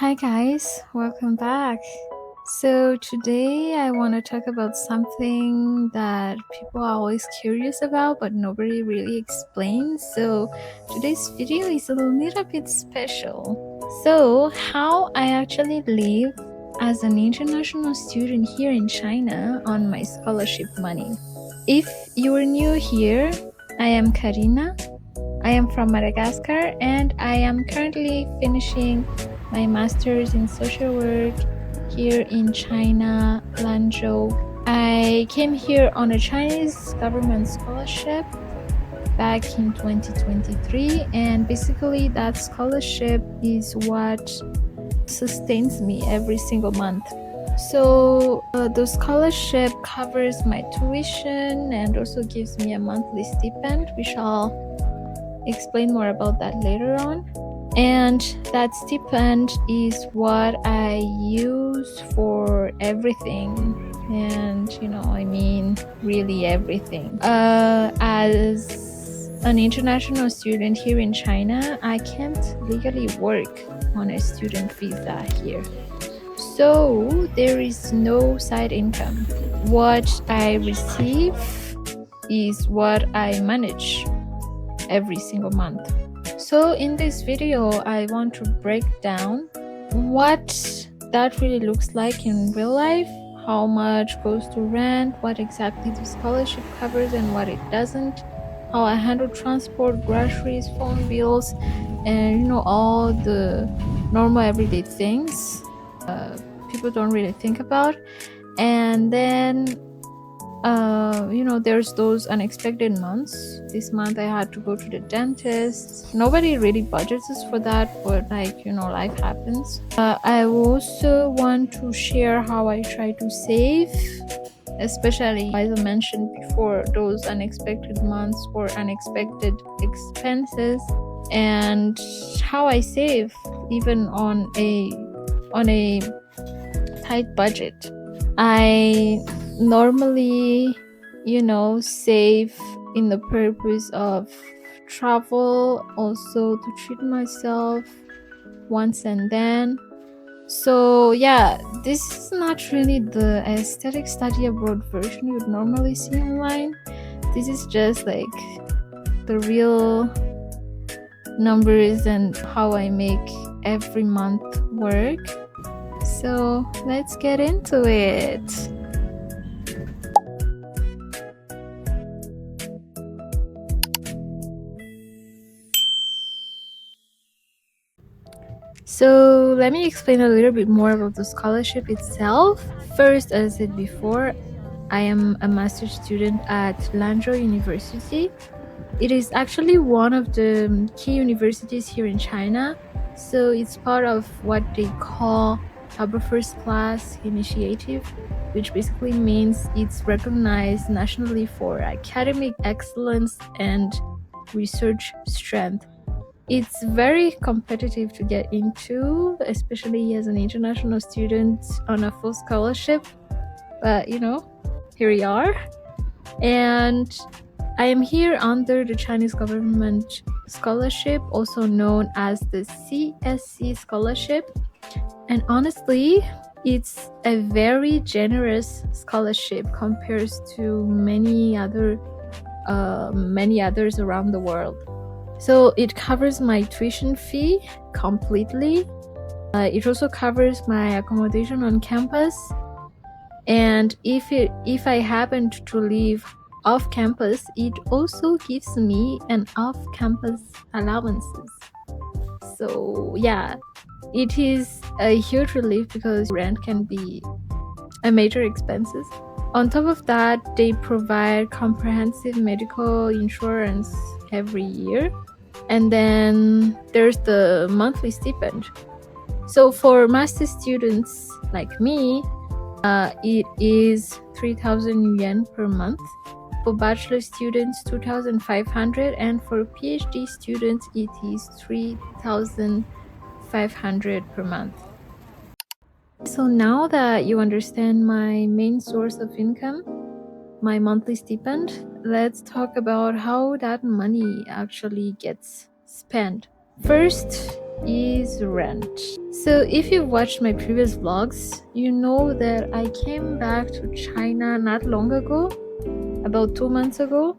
Hi guys, welcome back. So today I want to talk about something that people are always curious about but nobody really explains. So today's video is a little bit special. So how I actually live as an international student here in China on my scholarship money. If you are new here, I am Karina. I am from Madagascar and I am currently finishing my master's in social work here in China, Lanzhou. I came here on a Chinese government scholarship back in 2023, and basically that scholarship is what sustains me every single month. So the scholarship covers my tuition and also gives me a monthly stipend, which I'll explain more about that later on. And that stipend is what I use for everything. And really everything. As an international student here in China, I can't legally work on a student visa here. So there is no side income. What I receive is what I manage every single month. So in this video, I want to break down what that really looks like in real life, how much goes to rent, what exactly the scholarship covers and what it doesn't, how I handle transport, groceries, phone bills, and all the normal everyday things people don't really think about. And then there's those unexpected months. This month I had to go to the dentist. Nobody really budgets for that, but life happens. I also want to share how I try to save, especially as I mentioned before, those unexpected months or unexpected expenses, and how I save even on a tight budget. I normally save in the purpose of travel, also to treat myself once and then. So yeah, this is not really the aesthetic study abroad version you'd normally see online. This is just like the real numbers and how I make every month work. So let's get into it. So let me explain a little bit more about the scholarship itself. First, as I said before, I am a master's student at Lanzhou University. It is actually one of the key universities here in China. So it's part of what they call Upper First Class Initiative, which basically means it's recognized nationally for academic excellence and research strength. It's very competitive to get into, especially as an international student on a full scholarship. But here we are. And I am here under the Chinese government scholarship, also known as the CSC scholarship. And honestly, it's a very generous scholarship compared to many others around the world. So it covers my tuition fee completely. It also covers my accommodation on campus. And if I happened to live off campus, it also gives me an off-campus allowances. So yeah, it is a huge relief because rent can be a major expenses. On top of that, they provide comprehensive medical insurance every year. And then there's the monthly stipend. So for master students like me, it is 3,000 yuan per month. For bachelor students, 2,500, and for PhD students, it is 3,500 per month. So now that you understand my main source of income, my monthly stipend, let's talk about how that money actually gets spent. First, is rent. So if you've watched my previous vlogs, you know that I came back to China not long ago, about 2 months ago.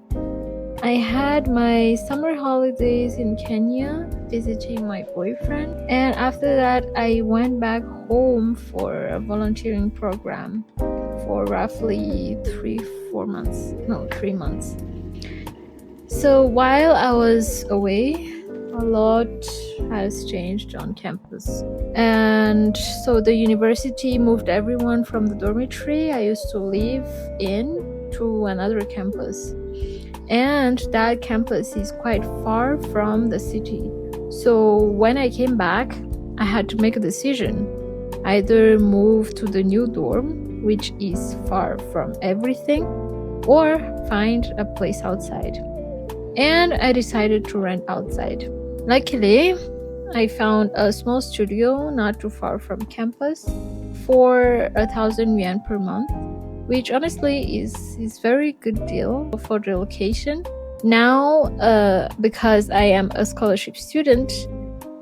I had my summer holidays in Kenya visiting my boyfriend, and after that I went back home for a volunteering program for roughly 3 months. So while I was away, a lot has changed on campus. And so the university moved everyone from the dormitory I used to live in to another campus. And that campus is quite far from the city. So when I came back, I had to make a decision. Either move to the new dorm, which is far from everything, or find a place outside. And I decided to rent outside. Luckily, I found a small studio not too far from campus for 1,000 yuan per month, which honestly is very good deal for the location. Now, because I am a scholarship student,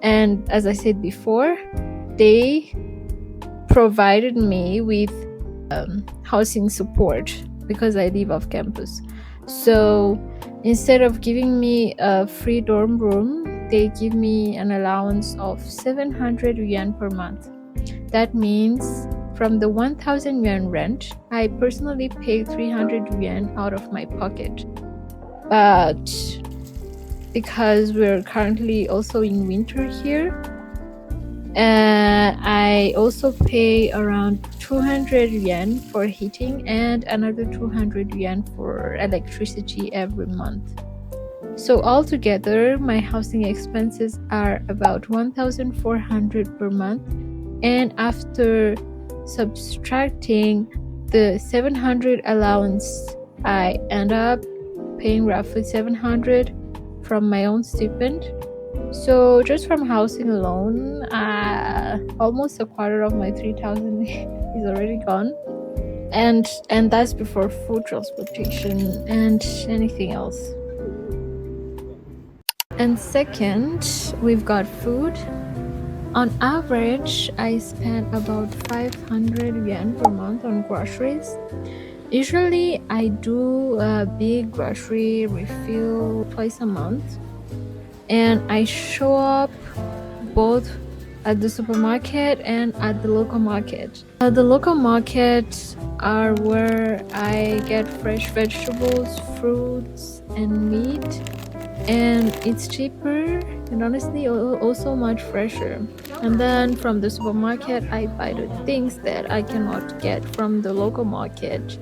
and as I said before, they provided me with housing support because I live off campus. So instead of giving me a free dorm room, they give me an allowance of 700 yuan per month. That means from the 1,000 yuan rent, I personally pay 300 yuan out of my pocket. But because we're currently also in winter here, I also pay around 200 yuan for heating and another 200 yuan for electricity every month. So altogether, my housing expenses are about 1,400 per month, and after subtracting the 700 allowance, I end up paying roughly 700 from my own stipend. So just from housing alone, almost a quarter of my 3,000 is already gone, and that's before food, transportation, and anything else. And second, we've got food. On average, I spend about 500 yuan per month on groceries. Usually, I do a big grocery refill twice a month, and I show up both at the supermarket and at the local market. The local market are where I get fresh vegetables, fruits, and meat, and it's cheaper and honestly also much fresher. And then from the supermarket, I buy the things that I cannot get from the local market,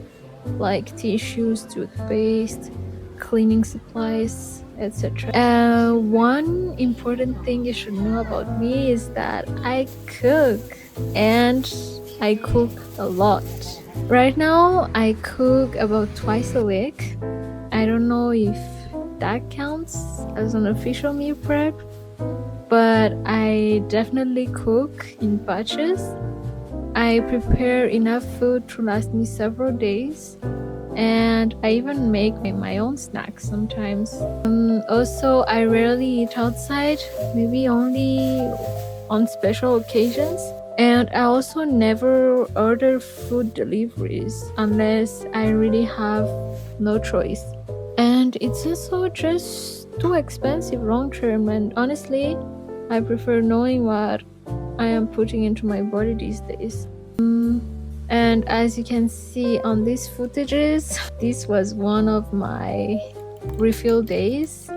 like tissues, toothpaste, cleaning supplies, etc. One important thing you should know about me is that I cook, and I cook a lot. Right now, I cook about twice a week. I don't know if that counts as an official meal prep, but I definitely cook in batches. I prepare enough food to last me several days, and I even make my own snacks sometimes. Also, I rarely eat outside, maybe only on special occasions. And I also never order food deliveries unless I really have no choice. And it's also just too expensive long term, and honestly, I prefer knowing what I am putting into my body these days. And as you can see on these footages, this was one of my refill days,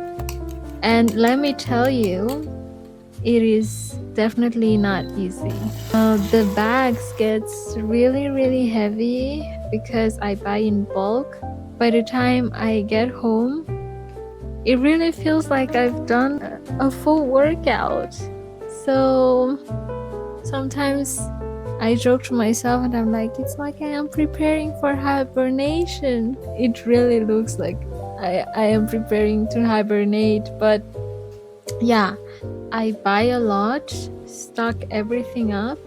and let me tell you, it is definitely not easy. The bags gets really heavy because I buy in bulk. By the time I get home, it really feels like I've done a full workout. So sometimes I joke to myself and I'm like, it's like I am preparing for hibernation. It really looks like I am preparing to hibernate, but yeah, I buy a lot, stock everything up,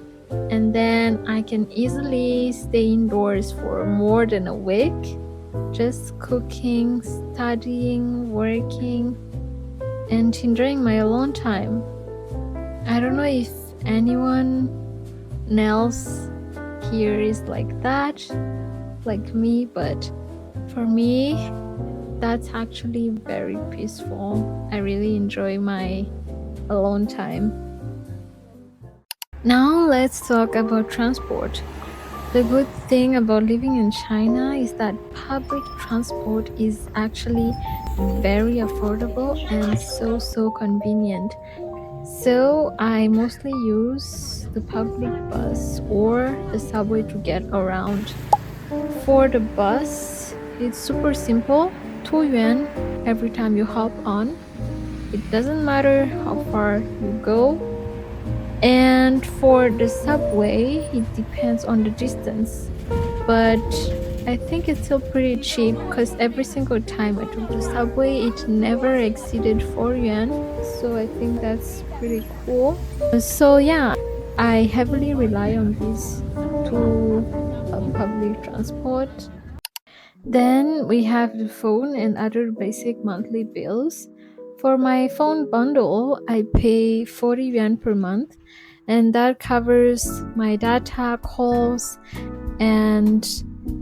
and then I can easily stay indoors for more than a week, just cooking, studying, working, and enjoying my alone time. I don't know if anyone else here is like that, like me, but for me, that's actually very peaceful. I really enjoy my alone time. Now let's talk about transport. The good thing about living in China is that public transport is actually very affordable and so convenient. So I mostly use the public bus or the subway to get around. For the bus, it's super simple, 2 yuan every time you hop on. It doesn't matter how far you go. And for the subway, it depends on the distance. But I think it's still pretty cheap because every single time I took the subway, it never exceeded 4 yuan. So I think that's pretty cool. So yeah, I heavily rely on these two public transport. Then we have the phone and other basic monthly bills. For my phone bundle, I pay 40 yuan per month, and that covers my data, calls, and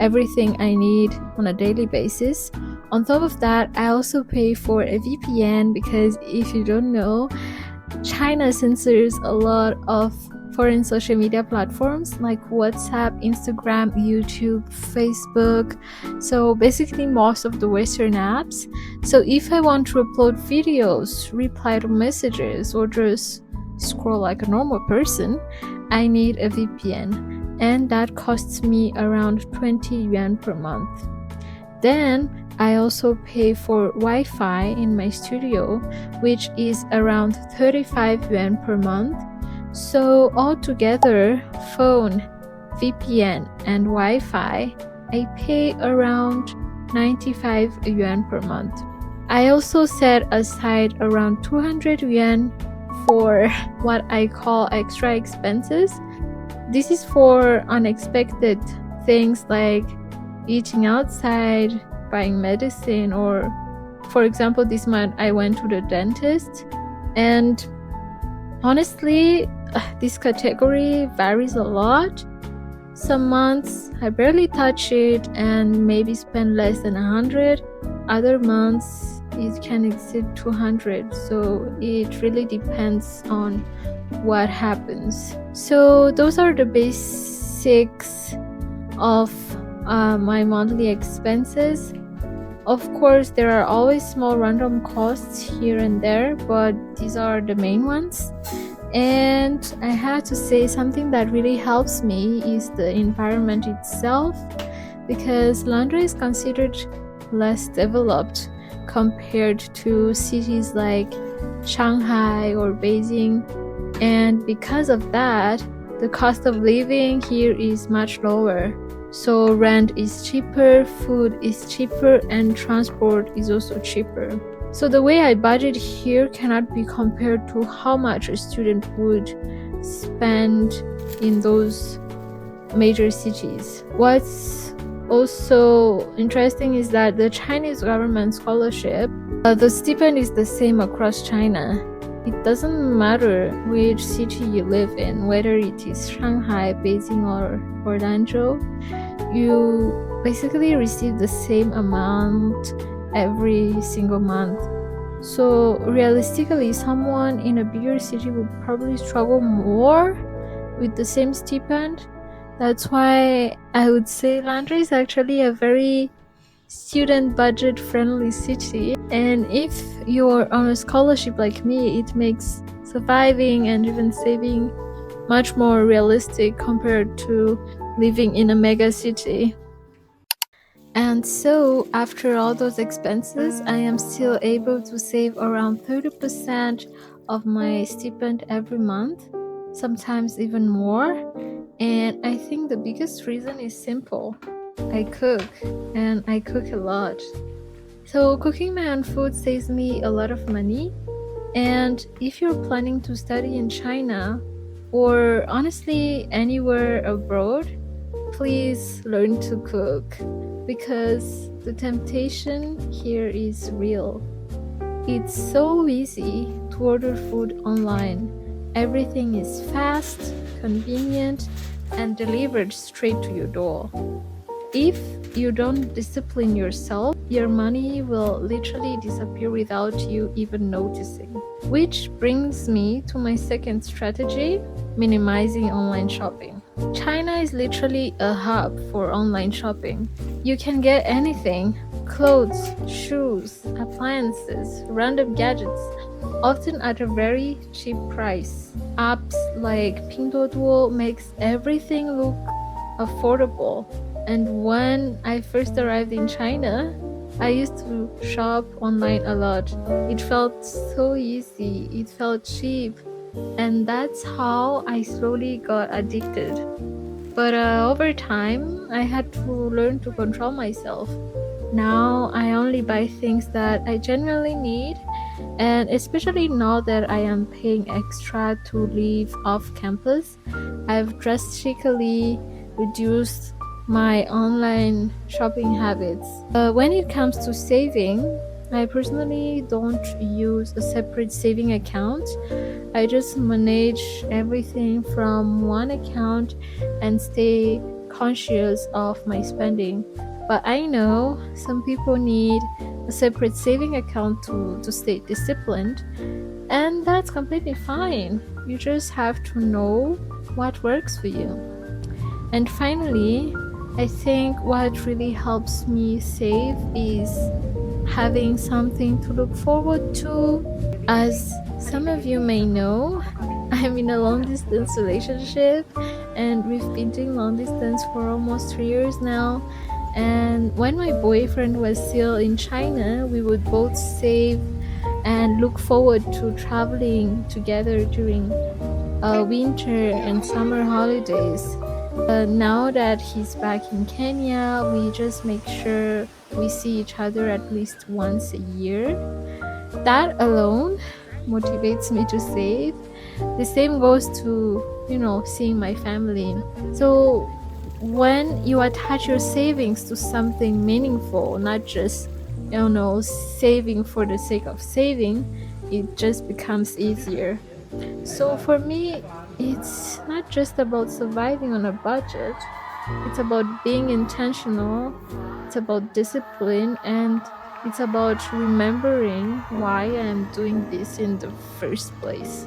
everything I need on a daily basis. On top of that, I also pay for a VPN because if you don't know, China censors a lot of foreign social media platforms like WhatsApp, Instagram, YouTube, Facebook. So basically most of the Western apps. So if I want to upload videos, reply to messages, or just scroll like a normal person, I need a VPN, and that costs me around 20 yuan per month. Then I also pay for Wi-Fi in my studio, which is around 35 yuan per month. So altogether, phone, VPN, and Wi-Fi, I pay around 95 yuan per month. I also set aside around 200 yuan for what I call extra expenses. This is for unexpected things like eating outside, buying medicine, or for example, this month I went to the dentist, and honestly, this category varies a lot. Some months I barely touch it and maybe spend less than 100. Other months it can exceed 200. So it really depends on what happens. So those are the basics of my monthly expenses. Of course, there are always small random costs here and there, but these are the main ones. And I have to say, something that really helps me is the environment itself, because Lanzhou is considered less developed compared to cities like Shanghai or Beijing, and because of that, the cost of living here is much lower. So rent is cheaper, food is cheaper, and transport is also cheaper. So the way I budget here cannot be compared to how much a student would spend in those major cities. What's also interesting is that the Chinese government scholarship, the stipend is the same across China. It doesn't matter which city you live in, whether it is Shanghai, Beijing, or Lanzhou, you basically receive the same amount every single month. So realistically, someone in a bigger city would probably struggle more with the same stipend. That's why I would say Lanzhou is actually a very student budget friendly city, and if you're on a scholarship like me, it makes surviving and even saving much more realistic compared to living in a mega city. And so after all those expenses, I am still able to save around 30% of my stipend every month, sometimes even more. And I think the biggest reason is simple. I cook, and I cook a lot. So cooking my own food saves me a lot of money. And if you're planning to study in China, or honestly anywhere abroad, please learn to cook, because the temptation here is real. It's so easy to order food online, Everything is fast, convenient, and delivered straight to your door. If you don't discipline yourself, your money will literally disappear without you even noticing. Which brings me to my second strategy, minimizing online shopping. China is literally a hub for online shopping. You can get anything: clothes, shoes, appliances, random gadgets, often at a very cheap price. Apps like Pinduoduo makes everything look affordable. And when I first arrived in China, I used to shop online a lot. It felt so easy, it felt cheap, and that's how I slowly got addicted. But over time, I had to learn to control myself. Now I only buy things that I genuinely need, and especially now that I am paying extra to live off campus, I've drastically reduced my online shopping habits. When it comes to saving, I personally don't use a separate saving account. I just manage everything from one account and stay conscious of my spending. But I know some people need a separate saving account to stay disciplined, and that's completely fine. You just have to know what works for you. And finally, I think what really helps me save is having something to look forward to. As some of you may know, I'm in a long distance relationship, and we've been doing long distance for almost 3 years now. And when my boyfriend was still in China, we would both save and look forward to traveling together during winter and summer holidays. Now that he's back in Kenya, we just make sure we see each other at least once a year. That alone motivates me to save. The same goes to, seeing my family. So when you attach your savings to something meaningful, not just, saving for the sake of saving, it just becomes easier. So for me, it's not just about surviving on a budget, it's about being intentional, it's about discipline, and it's about remembering why I am doing this in the first place.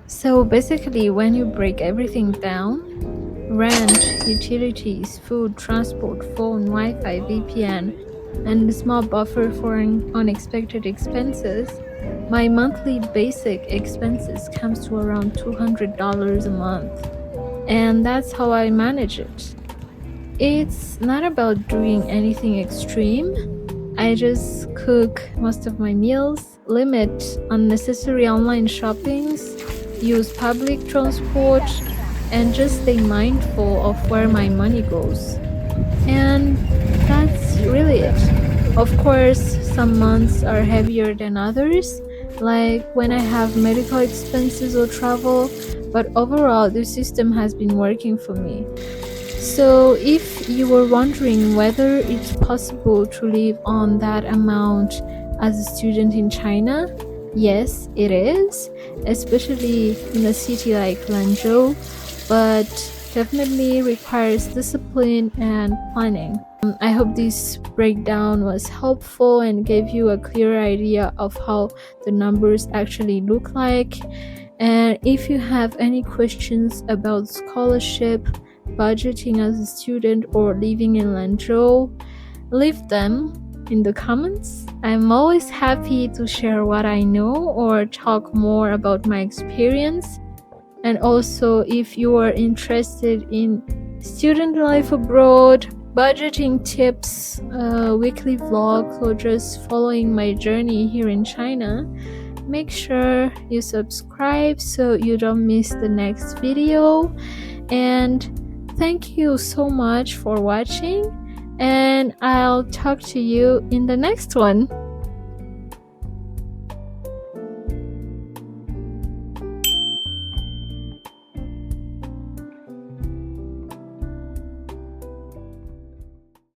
So basically, when you break everything down, rent, utilities, food, transport, phone, Wi-Fi, VPN, and a small buffer for unexpected expenses, my monthly basic expenses comes to around $200 a month. And that's how I manage it. It's not about doing anything extreme. I just cook most of my meals, limit unnecessary online shoppings, use public transport, and just stay mindful of where my money goes. And that's really it. Of course, some months are heavier than others, like when I have medical expenses or travel, but overall, the system has been working for me. So, if you were wondering whether it's possible to live on that amount as a student in China, yes, it is, especially in a city like Lanzhou, but definitely requires discipline and planning. I hope this breakdown was helpful and gave you a clear idea of how the numbers actually look like. And if you have any questions about scholarship, budgeting as a student, or living in Lanzhou, leave them in the comments. I'm always happy to share what I know or talk more about my experience. And also, if you are interested in student life abroad, budgeting tips, weekly vlogs, or just following my journey here in China, make sure you subscribe so you don't miss the next video. And thank you so much for watching, and I'll talk to you in the next one.